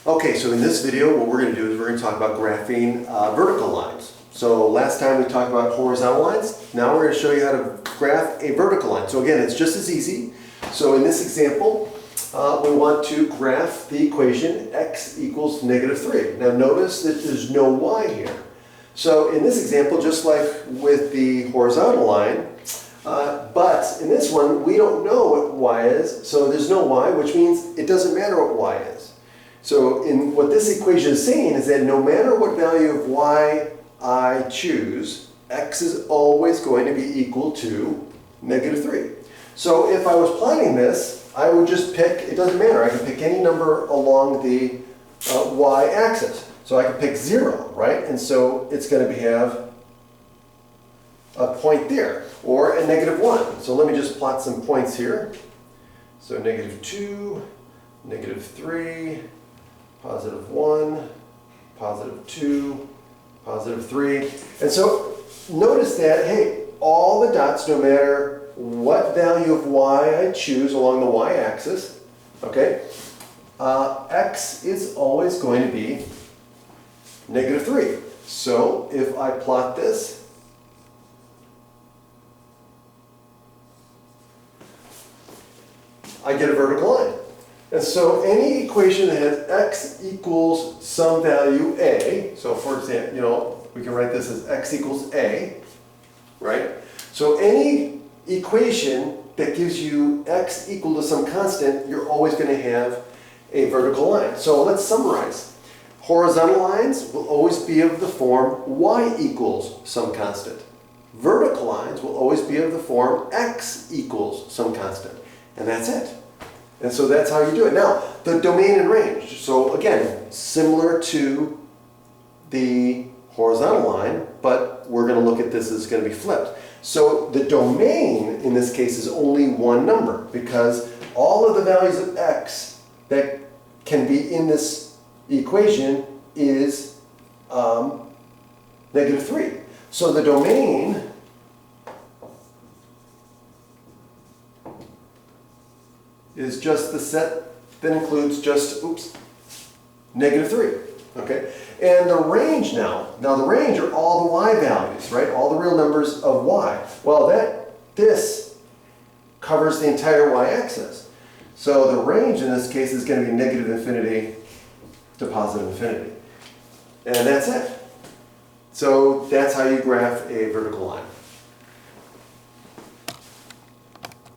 Okay, so in this video, what we're going to do is we're going to talk about graphing vertical lines. So last time we talked about horizontal lines. Now we're going to show you how to graph a vertical line. So again, it's just as easy. So in this example, we want to graph the equation x equals -3. Now notice that there's no y here. So in this example, just like with the horizontal line, but in this one, we don't know what y is, so there's no y, which means it doesn't matter what y is. So in what this equation is saying is that no matter what value of y I choose, x is always going to be equal to -3. So if I was plotting this, I would just pick, it doesn't matter, I can pick any number along the y-axis. So I can pick 0, right? And so it's going to have a point there, or a -1. So let me just plot some points here. So -2, -3, +1, +2, +3. And so notice that, hey, all the dots, no matter what value of y I choose along the y-axis, okay, x is always going to be -3. So if I plot this, I get a vertical line. And so any equation that has x equals some value a, so for example, we can write this as x equals a, right? So any equation that gives you x equal to some constant, you're always going to have a vertical line. So let's summarize. Horizontal lines will always be of the form y equals some constant. Vertical lines will always be of the form x equals some constant. And that's it. And so that's how you do it. Now, the domain and range. So again, similar to the horizontal line, but we're going to look at this as going to be flipped. So the domain in this case is only one number because all of the values of x that can be in this equation is -3. So the domain is just the set that includes just, -3, okay? And the range now the range are all the y values, right? All the real numbers of y. Well, this covers the entire y-axis. So the range in this case is going to be -infinity to +infinity. And that's it. So that's how you graph a vertical line.